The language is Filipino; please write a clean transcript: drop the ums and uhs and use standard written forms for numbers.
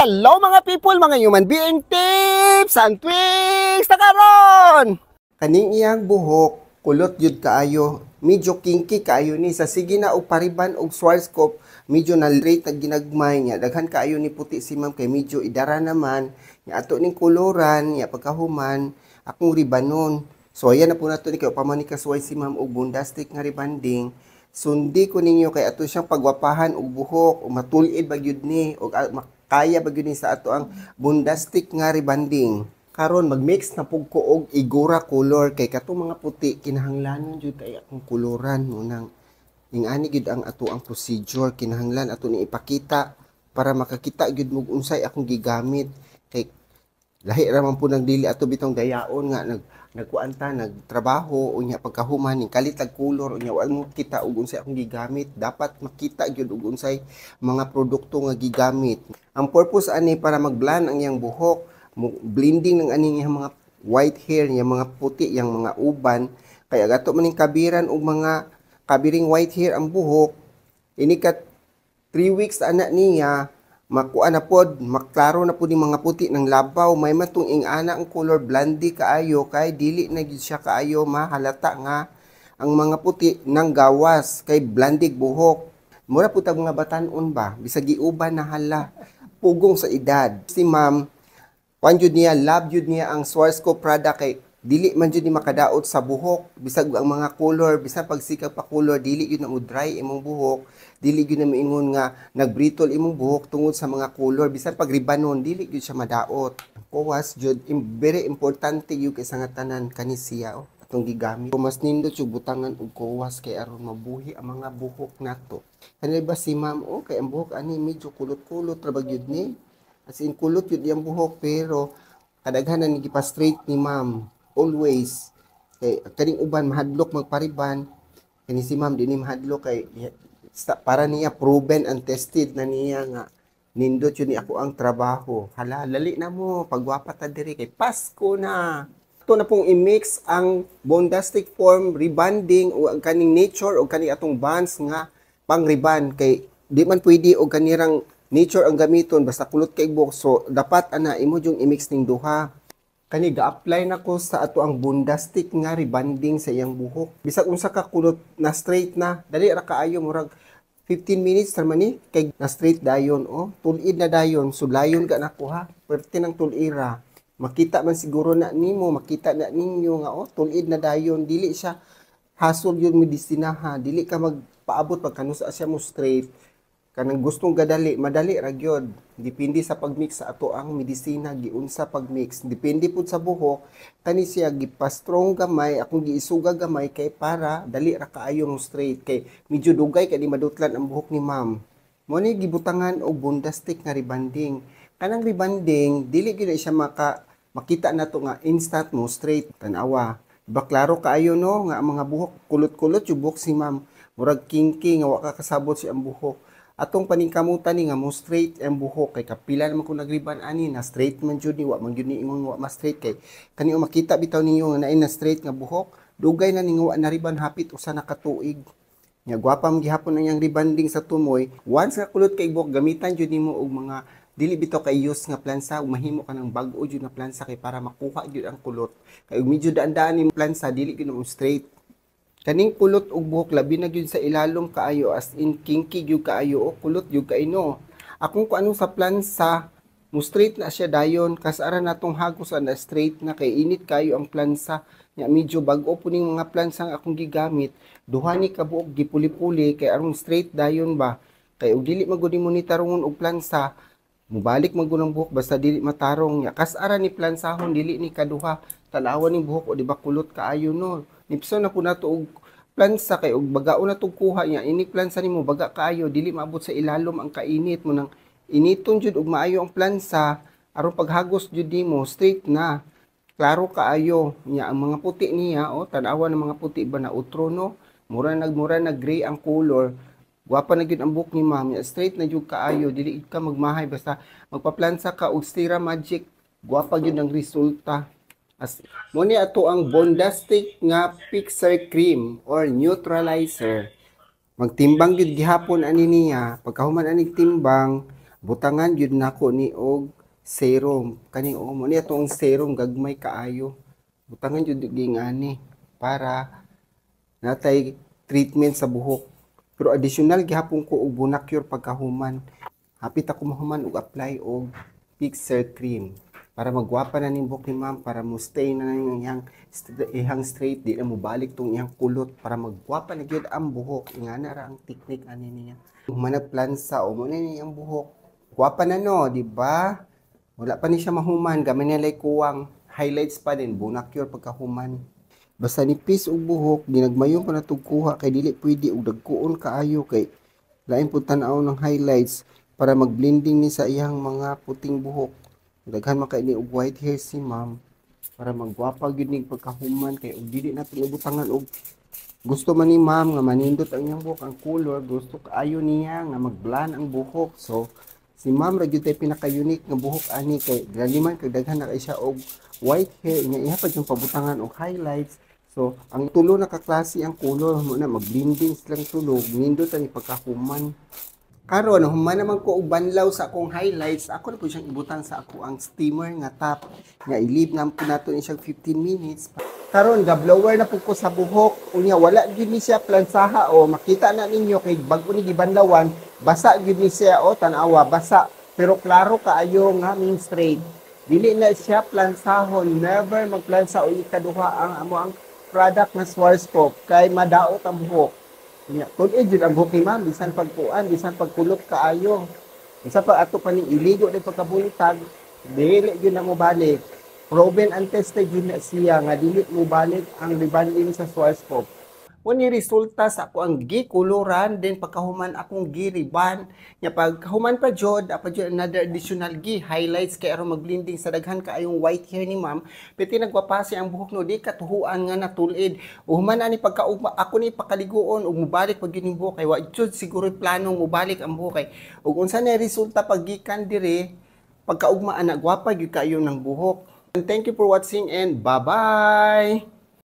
Hello mga people, mga human being tips and tricks na karon. Kaning iyang buhok, kulot yun kaayo, medyo kinky kaayo ni sa sige na og pariban og Schwarzkopf, medyo na-rate na ginagmay niya. Daghan kaayo ni puti si ma'am kay medyo idara naman, niya ato ning koloran, niya pagkahuman, akong ribanon. So ayan na po nato ni kay pamanikasway si ma'am og bundastic nga ribanding. Sundi ko ninyo kay ato siyang pagwapahan og buhok, o matulid ba gyud ni og kaya ba gyud sa ato ang bundastic nga ribanding. Karon mag-mix na pug ko og igora color kay katong mga puti kinahanglanon jud kay akong koloran nang ingani gyud ang ato ang procedure, kinahanglan ato ni ipakita para makakita gyud mo unsay akong gigamit kay lahi ra man po nagdili ato bitong dayaon nga nagkuanta nagtrabaho unya pagkahuman ning kalitag color unya wa mo kita og unsay akong gigamit, dapat makita gyud og unsay mga produkto nga gigamit. Ang purpose ani para mag-blend ang iyang buhok, blending ng aning iyang mga white hair, iyang mga puti, iyang mga uban, kaya gato maning kabiran og mga kabiring white hair ang buhok. Ini ka 3 weeks ana niya makuha na pod, maklaro na pod yung mga puti ng labaw, may matong ingana ang color blondie kaayo kay dili na gyud siya kaayo mahalata nga ang mga puti ng gawas kay blandig buhok. Mura po tag mga batanon ba, bisag giuban na hala, pugong sa edad. Si ma'am, jud niya, love jud niya ang Schwarzkopf product kay dili man jud ni makadaot sa buhok, bisag ang mga color, bisag pagsikap pa color, dili yun na dry imong buhok, dili yun na maingon nga nagbrittle imong buhok tungod sa mga color, bisag pag ribanon, dili yun siya madaot. Kuwas jud, very importante yun kay sa nga tanan kani siya atong gigamit. Mas nindot yung butangan og kuwas kay aron mabuhi ang mga buhok nato. Kanila ba si ma'am, kay ang buhok ani medyo kulot-kulot ra ba gyud ni? As in kulot yun yung buhok pero kadaghanan ni gipa-straight ni ma'am always. Kay kaning uban mahadlok magpariban, kani si ma'am dinhi mahadlok kay para niya proven and tested na niya nga nindot yun ni ako ang trabaho. Hala, lali na mo pagwapa ta diri kay Pasko na. Ito na pong i-mix ang bondastic form rebanding o ang kaning nature o kaning atong bands nga pang riban kay di man pwede og kanirang nature ang gamiton basta kulot kay buhok. So dapat ana imo yung i-mix ning duha. Kani ga-apply na ko sa ato ang bondastic nga rebanding sa iyang buhok. Bisag unsa ka kulot na straight na, dali ra kaayo murag 15 minutes ra man ni kay na straight dayon tulid na dayon sudlayon ka nako ha. Pwerte nang tulira. Makita man siguro na nimo, makita na ninyo nga tulid na dayon, dili siya hasol yun medisina ha, dili ka magpaabot pagkanusa siya mo straight. Kanang gustong gadali, madali ra gyud. Depende sa pagmix sa ato ang medisina giunsa pagmix. Depende pud sa buhok, kani siya gipa-strong gamay, akong giisuga gamay kay para dali ra kaayo mo straight kay medyo dugay kay di madutlan ang buhok ni ma'am. Mo ni gibutangan og bondastic nga rebanding. Kanang rebanding dili gyud siya makita na to nga instant mo straight tanawa. Diba klaro kaayo no nga ang mga buhok kulot-kulot yung buhok si ma'am. Murag kinky nga wa ka kasabot si ang buhok. Atong paningkamutan ni nga mo straight ang buhok kay kapila naman kung nagriban ani na straight man jud ni wa man jud ni ingon wa ma straight kay kani makita bitaw ninyo nga naay na straight nga buhok dugay na ningo na riban hapit usa na katuig. Nya gwapa man gihapon ang yang rebanding sa tumoy. Once nga kulot kay buhok gamitan jud nimo og mga dili bitaw kay use nga plansa ug mahimo ka ng bag-o jud na plansa kay para makuha jud ang kulot. Kay medyo daan-daan ni plansa dili gyud mo straight. Kaning kulot og buhok labi na gyud sa ilalom kaayo as in kinky gyud kaayo kulot gyud kaino. Akong kuano sa plansa mo straight na siya dayon kasara natong hagos na straight na kay init kayo ang plansa nya medyo bag-o po ning mga plansa nga akong gigamit. Duha ni ka buok gipuli-puli kay aron straight dayon ba. Kay og dili magud mo ni tarongon og plansa mubalik magunang buhok basta dili matarong nya kasara ni plansahon dili ni kaduha tanawan ning buhok o di ba kulot kaayo no nipso na po nato og plansa kay og bagaon na tug kuha nya ini plansa nimo baga kaayo dili maabot sa ilalom ang kainit mo nang initon jud og maayo ang plansa aron paghagos jud nimo straight na klaro kaayo nya ang mga puti niya tanawan ng mga puti ba na utro no mura nag gray ang color. Gwapa na gyud ang buhok ni ma'am, straight na jud kaayo, dili ka magmahay basta magpaplansa ka og Stira Magic, gwapa gyud ang resulta. As mo ni ato ang bondastic nga fixer cream or neutralizer. Magtimbang gyud gihapon ani niya, pagkahuman ani timbang, Butangan yun nako ni og serum. Kani o mo ni atong serum gagmay kaayo. Butangan yun gingani para natay treatment sa buhok. Pero additional gihapon ko og Bonacure pagkahuman. Hapit ako mahuman og apply og fixer cream para magwapa na ning buhok ni ma'am, para mo stay na ning ihang straight, di na mo balik tong iyang kulot, para magwapa na gyud ang buhok. Ingana ra ang technique ani niya. Humanag plansa o mo na niyang buhok. Gwapa na no, di ba? Wala pa ni siya mahuman, gamay nilay kuwang highlights pa din, Bonacure pagkahuman. Basta nipis og buhok, ginagmayon ko na tugkuha kay dili pwede og dagkuon kaayo kay lain pud tan-aw ng highlights para mag-blending ni sa iyang mga puting buhok. Daghan man kay ni og white hair si ma'am para magwapa gyud ning pagkahuman kay og dili na tinubutangan og gusto man ni ma'am nga manindot ang iyang buhok ang color, gusto kaayo niya nga mag-blonde ang buhok. So si ma'am ra gyud tay pinaka-unique nga buhok ani kay ganiman kay daghan na kay siya og white hair nya ihapad yung pabutangan og highlights. So, ang tulo na kaklase ang color mo na mag-blending silang tulog, nindot ang ipagkahuman. Karon, human naman ko og banlaw sa akong highlights, ako na po siyang ibutan sa ako ang steamer nga top, nga i-leave na po nato ni siyang 15 minutes. Karon, ga-blower na po ko sa buhok, unya wala gyud ni siya plansaha o makita na ninyo kay bago ni gibanlawan, basa gyud ni siya o tan-awa, basa, pero klaro kaayo nga mean straight. Dili na siya plansahon, never magplansa o ikaduha ang amo ang product na Schwarzkopf kay madaot ang buhok. Tunid yun ang buhok ni ma'am, bisan pagkuan, bisan pagkulot kaayo. Bisan pag ato pa ni iligo din pagkabuntag, dili yun na mo balik. Proven and tested yun na siya nga dili mo balik ang rebanding sa Schwarzkopf. Wani resulta sa ako ang gi-kuluran, then pagkahuman akong gi-riban. Nya pagkahuman pa jud, another additional gi-highlights kay aron mag-blending sa daghan kaayong white hair ni ma'am. Piti nagwapasi ang buhok no, di katuhuan nga natulid. Uhuman ani pagkaugma ako ni pakaliguon ug mubalik pag gining buhok kay wa jud siguro planong mubalik ang buhok kay. Ug unsa na resulta pag gikan dire, pagkaugma ana gwapa gyud kaayo ng buhok. And thank you for watching and bye-bye.